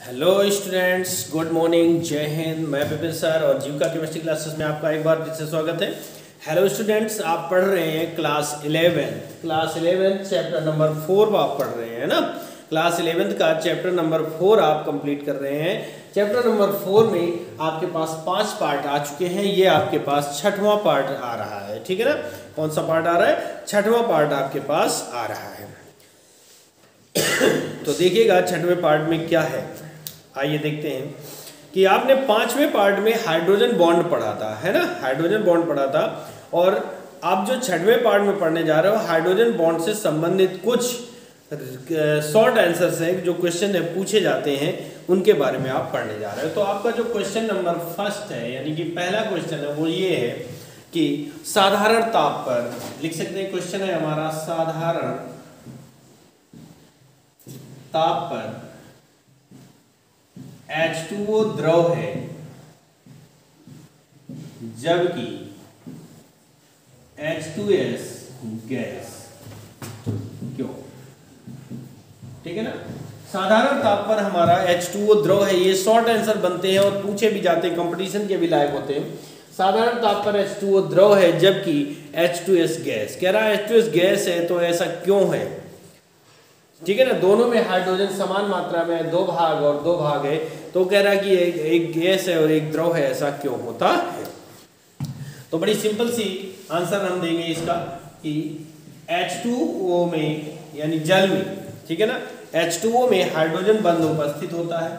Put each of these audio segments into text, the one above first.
Hello students, good morning, जय हिंद। मैं Vipin sir और जीविका केमिस्ट्री क्लासेस में आपका एक बार फिर से स्वागत है। हेलो स्टूडेंट्स, आप पढ़ रहे हैं क्लास 11 चैप्टर नंबर 4 आप पढ़ रहे हैं ना। क्लास 11 का चैप्टर नंबर 4 आप कंप्लीट कर रहे हैं। चैप्टर नंबर 4 में आपके पास 5 पार्ट आ चुके हैं। ये आपके पास 6वां पार्ट आ रहा है, ठीक है ना। कौन सा पार्ट आ रहा है? 6वां पार्ट आपके पास आ रहा है। तो देखिएगा 6वें पार्ट में क्या है। आइए देखते हैं कि आपने 5वें पार्ट में हाइड्रोजन बॉन्ड पढ़ा था, है ना। हाइड्रोजन बॉन्ड पढ़ा था और आप जो 6वें पार्ट में पढ़ने जा रहे हो हाइड्रोजन बॉन्ड से संबंधित कुछ शॉर्ट आंसर्स हैं जो क्वेश्चन है पूछे जाते हैं, उनके बारे में आप पढ़ने जा रहे हो। तो आपका जो क्वेश्चन नंबर फर्स्ट है, यानी कि पहला क्वेश्चन है, वो ये है कि साधारण ताप पर, लिख सकते हैं क्वेश्चन है हमारा, साधारण ताप पर H2O द्रव है जबकि H2S गैस क्यों? ठीक है ना। साधारण ताप पर हमारा H2O द्रव है, ये शॉर्ट आंसर बनते हैं और पूछे भी जाते हैं, कंपटीशन के भी लायक होते हैं। साधारण ताप पर H2O द्रव है जबकि H2S गैस। कह रहा है H2S गैस है तो ऐसा क्यों है? ठीक है ना। दोनों में हाइड्रोजन समान मात्रा में 2 भाग और 2 भाग है, तो कह रहा है कि एक गैस है और एक द्रव है, ऐसा क्यों होता है? तो बड़ी सिंपल सी आंसर हम देंगे इसका कि H2O में, यानी जल में, ठीक है ना, H2O में हाइड्रोजन बंध उपस्थित होता है।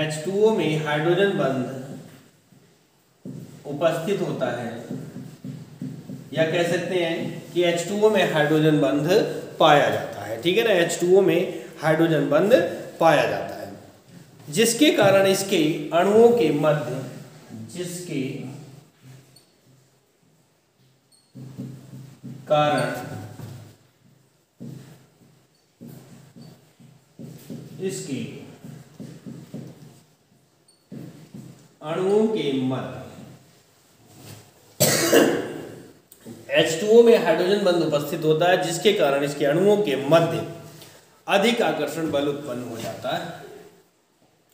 H2O में हाइड्रोजन बंध उपस्थित होता है, या कह सकते हैं कि H2O में हाइड्रोजन बंध पाया जाता है। ठीक है ना, H2O में हाइड्रोजन बंध पाया जाता है, जिसके कारण इसके अणुओं के मध्य, जिसके कारण इसके अणुओं के मध्य H2O में हाइड्रोजन बंध उपस्थित होता है, जिसके कारण इसके अणुओं के मध्य अधिक आकर्षण बल उत्पन्न हो जाता है।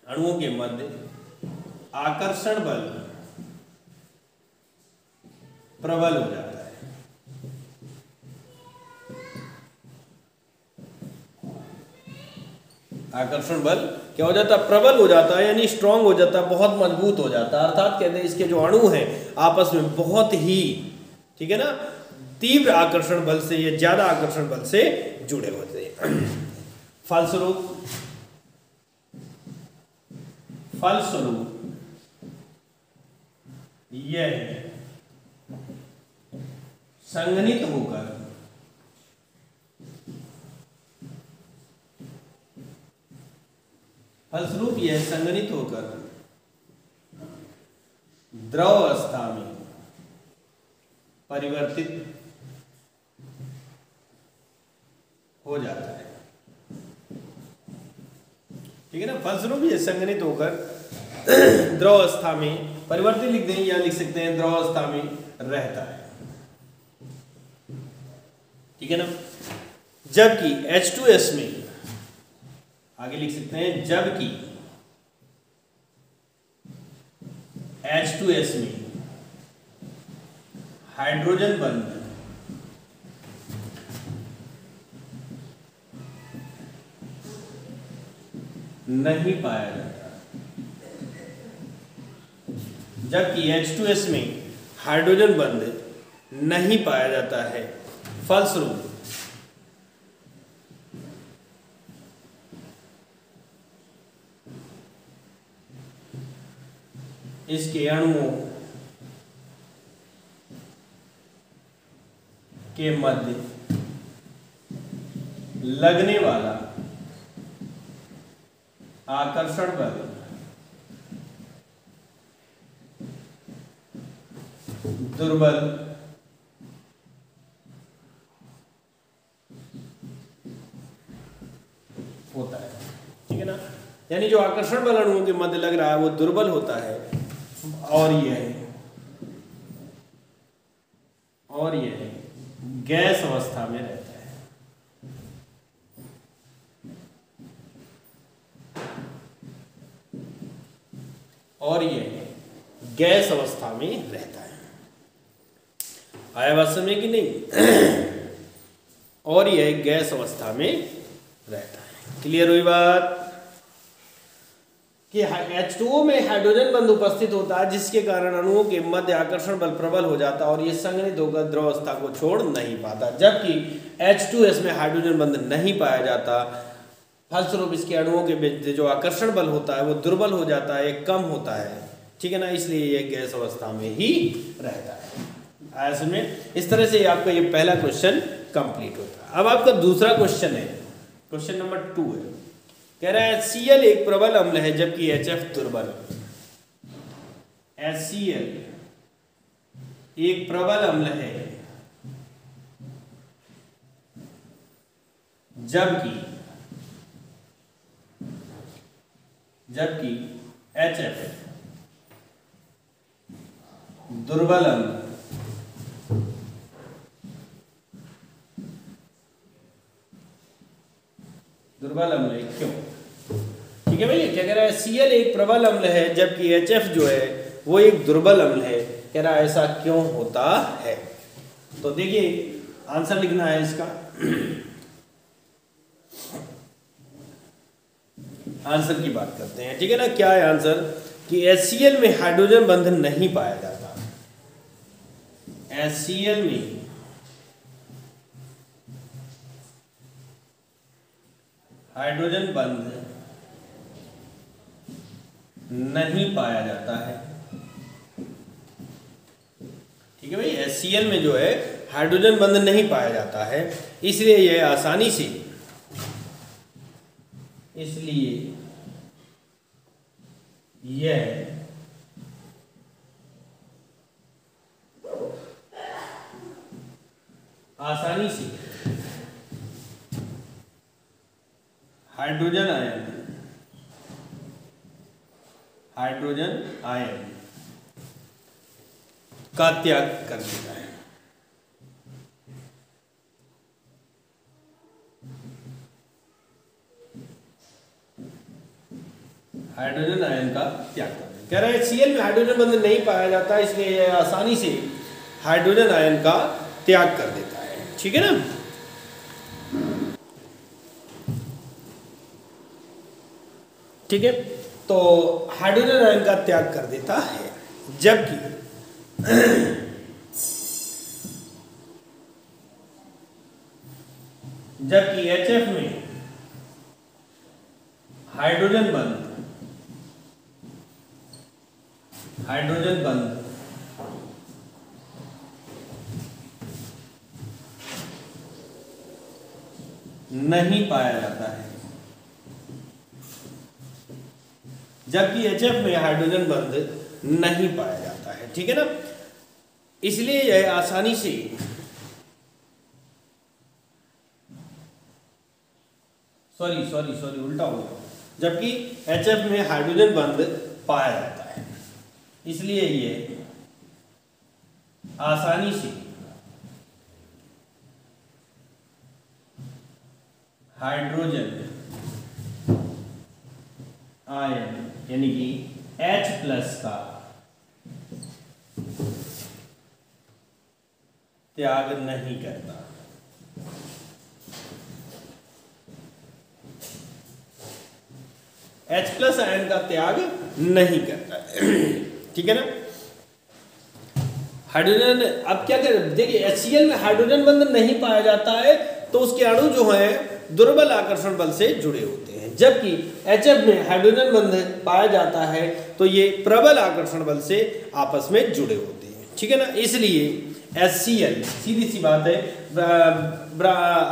अणुओं के मध्य आकर्षण बल प्रबल हो जाता है। आकर्षण बल क्या हो जाता है? प्रबल हो जाता है, यानी स्ट्रांग हो जाता है, बहुत मजबूत हो जाता है। अर्थात कहते हैं इसके जो अणु हैं आपस में बहुत ही, ठीक है ना, तीव्र आकर्षण बल से या ज्यादा आकर्षण बल से जुड़े होते हैं। फलस्वरूप यह संघनित होकर द्रव अवस्था में परिवर्तित हो जाता है। ठीक है ना। फलस्वरूप यह संघनित होकर द्रव अवस्था में परिवर्तित, लिख दें या लिख सकते हैं द्रव अवस्था में रहता है। ठीक है ना। जबकि H2S में, आगे लिख सकते हैं, जबकि H2S में हाइड्रोजन बंध नहीं पाया जाता। जबकि H2S में हाइड्रोजन बंध नहीं पाया जाता है, फलस्वरूप इसके अणुओं के मध्य लगने वाला आकर्षण बल दुर्बल होता है। ठीक है ना। यानी जो आकर्षण बल अणुओं के मध्य लग रहा है वो दुर्बल होता है, और यह गैस अवस्था में रहता है। और ये गैस अवस्था में रहता है। आया बात समझ में कि नहीं? और यह गैस अवस्था में रहता है। क्लियर हुई बात कि H2O में हाइड्रोजन बंध उपस्थित होता है जिसके कारण अणुओं के मध्य आकर्षण बल प्रबल हो जाता है और ये संघनित होकर द्रव अवस्था को छोड़ नहीं पाता, जबकि H2S में हाइड्रोजन बंध नहीं पाया जाता। फलस्वरूप इसके अणुओं के बीच जो आकर्षण बल होता है वो दुर्बल हो जाता है, कम होता है, ठीक है ना, इसलिए ये गैस अवस्था में ही रहता है। आया समझ में? इस तरह से आपका ये पहला क्वेश्चन कंप्लीट होता है। अब आपका दूसरा क्वेश्चन है, क्वेश्चन नंबर 2 है, कह रहा है HCl एक प्रबल अम्ल है जबकि HF दुर्बल। HCl एक प्रबल अम्ल है जबकि HF दुर्बल अम्ल। दुर्बल अम्ल है क्यों? ठीक है भाई, क्या कह रहा है? Cl एक प्रबल अम्ल है जबकि HF जो है वो एक दुर्बल अम्ल है। कह रहा है ऐसा क्यों होता है? तो देखिए आंसर लिखना है इसका। आंसर की बात करते हैं, ठीक है ना। क्या है आंसर? कि HCl में हाइड्रोजन बंध नहीं पाया जाता। HCl में हाइड्रोजन बंध नहीं पाया जाता है, ठीक है भाई। HCl में जो है हाइड्रोजन बंध नहीं पाया जाता है, इसलिए यह आसानी से हाइड्रोजन आयन का त्याग कर देता है। हाइड्रोजन आयन का त्याग कर देता है। कह रहे हैं HCl में हाइड्रोजन बंध नहीं पाया जाता, इसलिए यह आसानी से हाइड्रोजन आयन का त्याग कर देता है, ठीक है ना। ठीक है, तो हाइड्रोजन आयन का त्याग कर देता है, जबकि HF में हाइड्रोजन बंध नहीं पाया जाता है, जबकि HF में हाइड्रोजन बंध नहीं पाया जाता है, ठीक है ना। इसलिए यह आसानी से सॉरी उल्टा हो गया, जबकि HF में हाइड्रोजन बंध पाया जाता है, इसलिए ये आसानी से हाइड्रोजन आयन यानी कि H+ का त्याग नहीं करता। H+ आयन का त्याग नहीं करता, ठीक है ना। हाइड्रोजन अब क्या करें? देखिए HCl में हाइड्रोजन बंध नहीं पाया जाता है तो उसके अणु जो हैं दुर्बल आकर्षण बल से जुड़े होते हैं, जबकि HF में हाइड्रोजन बंध पाया जाता है तो ये प्रबल आकर्षण बल से आपस में जुड़े होते हैं, ठीक है ना। इसलिए HCl सीधी सी बात है,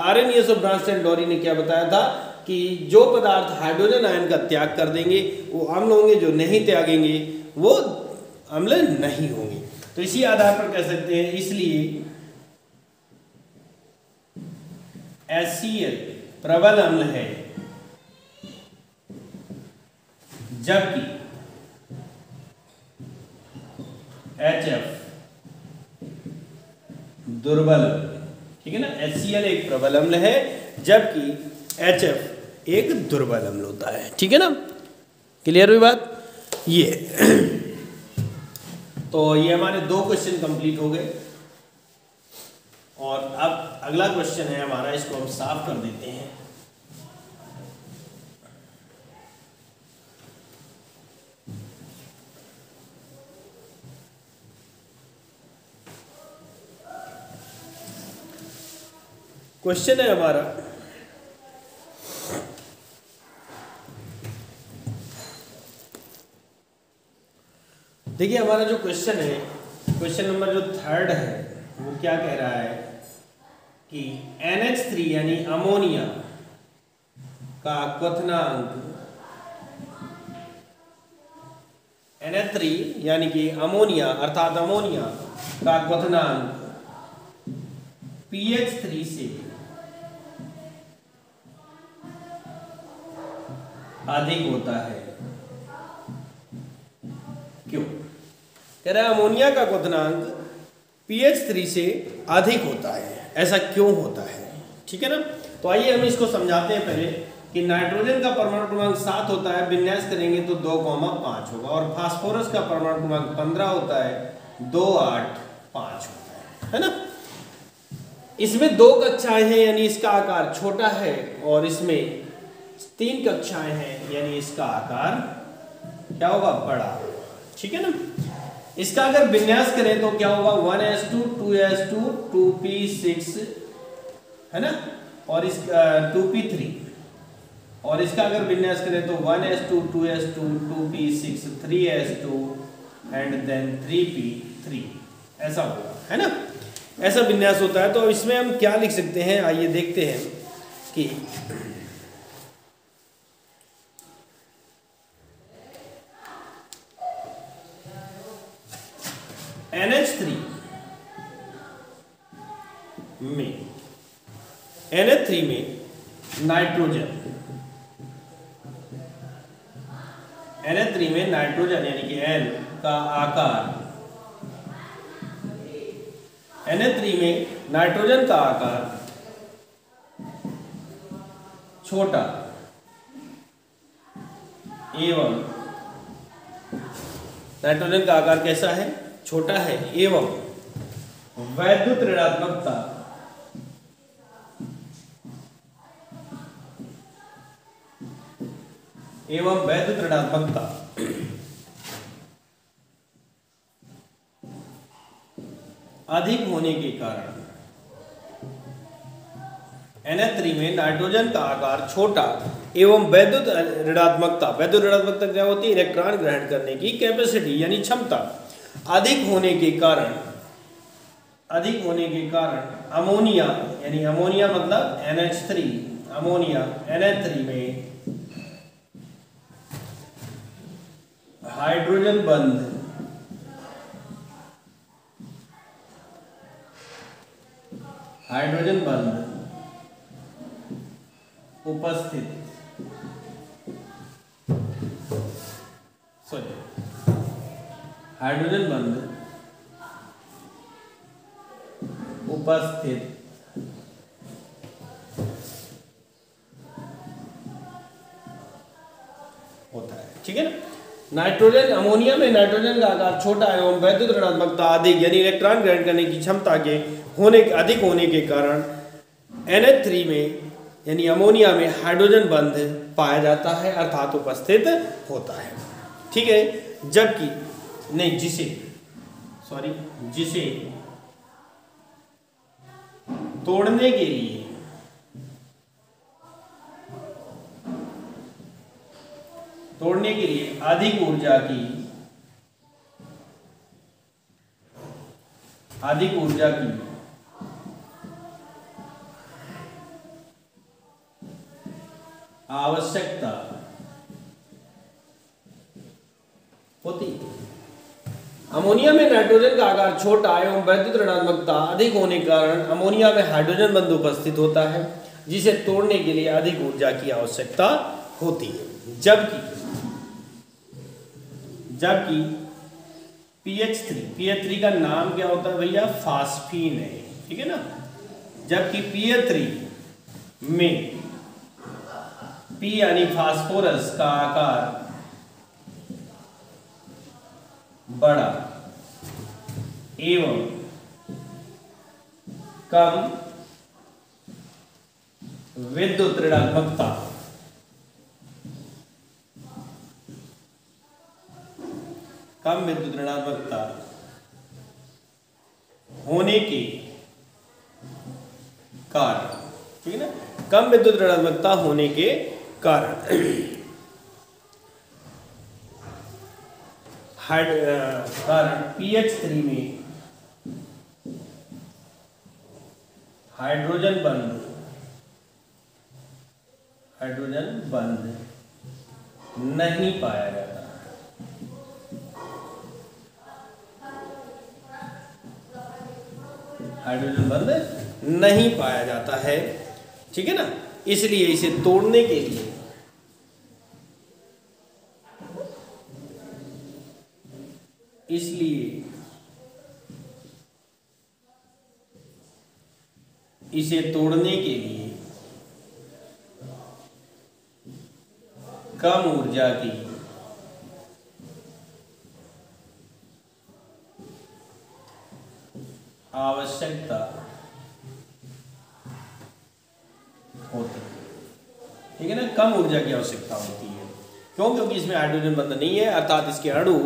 आर्रेनियस और ब्रांस्टन-डॉरी ने क्या बताया था कि जो पदार्थ हाइड्रोजन आयन का त्याग कर देंगे वो अम्ल होंगे, जो नहीं त्यागेंगे वो अम्ल नहीं होंगे। तो इसी आधार पर कह सकते हैं, इसलिए HCl प्रबल अम्ल है जबकि HF दुर्बल अम्ल, ठीक है ना। HCl एक प्रबल अम्ल है जबकि HF एक दुर्बल अम्ल होता है, ठीक है ना। क्लियर हुई बात? ये तो ये हमारे 2 क्वेश्चन कंप्लीट हो गए और अब अगला क्वेश्चन है हमारा, इसको हम साफ कर देते हैं। क्वेश्चन है हमारा, देखिए हमारा जो क्वेश्चन है, क्वेश्चन नंबर जो 3 है वो क्या कह रहा है कि NH3 यानी अमोनिया का क्वथनांक, NH3 यानी कि अमोनिया अर्थात अमोनिया का क्वथनांक pH 3 से अधिक होता है। क्यों? कह रहा है अमोनिया का क्वथनांक pH 3 से अधिक होता है, ऐसा क्यों होता है? ठीक है ना। तो आइए हम इसको समझाते हैं पहले कि नाइट्रोजन का परमाणु क्रमांक 7 होता है, विन्यास करेंगे तो 2,5 होगा, और फास्फोरस का परमाणु क्रमांक 15 होता है, 2, 8, 5 होता है ना। इसमें 2 कक्षाएं हैं यानी इसका आकार छोटा है, और इसमें 3 कक्षाएं हैं यानी इसका आकार क्या होगा? बड़ा। ठीक है ना। इसका अगर विन्यास करें तो क्या होगा? 1s2 2s2 2p6 है ना, और इसका 2p3, और इसका अगर विन्यास करें तो 1s2 2s2 2p6 3s2 and then 3p3, ऐसा होगा, है ना। ऐसा विन्यास होता है। तो इसमें हम क्या लिख सकते हैं, आइए देखते हैं कि NH3 में नाइट्रोजन, NH3 में नाइट्रोजन यानी कि N का आकार, NH3 में नाइट्रोजन का आकार छोटा एवं नाइट्रोजन का आकार कैसा है? छोटा है, एवं वैद्युत ऋणात्मकता अधिक होने के कारण, NH3 में नाइट्रोजन का आकार छोटा एवं वैद्युत ऋणात्मकता क्या होती है? इलेक्ट्रॉन ग्रहण करने की कैपेसिटी यानी क्षमता अधिक होने के कारण अमोनिया यानी अमोनिया मतलब NH3, अमोनिया NH3 में हाइड्रोजन बंध उपस्थित होता है। ठीक है ना। नाइट्रोजन, अमोनिया में नाइट्रोजन का आकार छोटा है एवं वैद्युत ऋणात्मकता अधिक यानी इलेक्ट्रॉन ग्रहण करने की क्षमता के अधिक होने के कारण NH3 में यानी अमोनिया में हाइड्रोजन बंध पाया जाता है अर्थात उपस्थित होता है। ठीक है। जबकि नहीं, जिसे तोड़ने के लिए अधिक ऊर्जा की आवश्यकता होती है। अमोनिया में नाइट्रोजन का आकार छोटा एवं वैद्युत ऋणात्मकता अधिक होने के कारण अमोनिया में हाइड्रोजन बंध उपस्थित होता है जिसे तोड़ने के लिए अधिक ऊर्जा की आवश्यकता होती है। जबकि pH3 का नाम क्या होता है भैया? फास्फीन है। ठीक है ना। जबकि pH3 में P यानी फास्फोरस का आकार बड़ा एवं कम विद्युत ऋणात्मकता होने के कारण, ठीक है ना, कम विद्युत ऋणात्मकता होने के कारण pH3 में हाइड्रोजन बंध नहीं पाया जाता। हाइड्रोजन बंध नहीं पाया जाता है, ठीक है ना। इसलिए इसे तोड़ने के लिए कम ऊर्जा की आवश्यकता होती है, ठीक है ना, कम ऊर्जा की आवश्यकता होती है। क्यों? क्योंकि इसमें हाइड्रोजन बंध नहीं है, अर्थात इसके अणु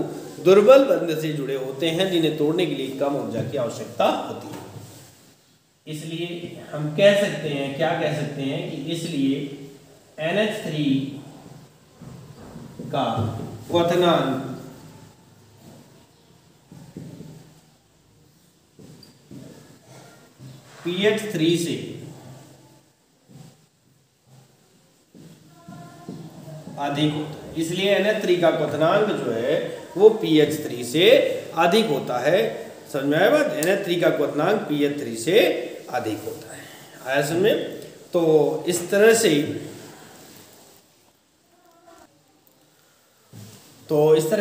दुर्बल बंध से जुड़े होते हैं जिन्हें तोड़ने के लिए कम ऊर्जा की आवश्यकता होती है। इसलिए हम कह सकते हैं, क्या कह सकते हैं कि इसलिए NH3 का क्वथनांक pH3 से अधिक होता है। इसलिए NH3 का क्वथनांक जो है वो pH3 से अधिक होता है। समझ में आया बात? NH3 का क्वथनांक pH3 से अधिक होता है। आया समझ में? तो इस तरह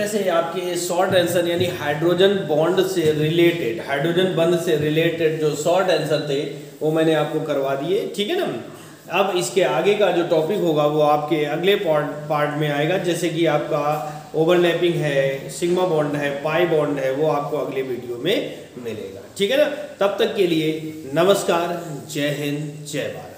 से आपके शॉर्ट आंसर यानी हाइड्रोजन बॉन्ड से रिलेटेड, हाइड्रोजन बंध से रिलेटेड जो शॉर्ट आंसर थे वो मैंने आपको करवा दिए, ठीक है ना। अब इसके आगे का जो टॉपिक होगा वो आपके अगले पार्ट में आएगा, जैसे कि आपका ओवरलैपिंग है, सिग्मा बॉन्ड है, पाई बॉन्ड है, वो आपको अगले वीडियो में मिलेगा, ठीक है ना। तब तक के लिए नमस्कार, जय हिंद, जय भारत।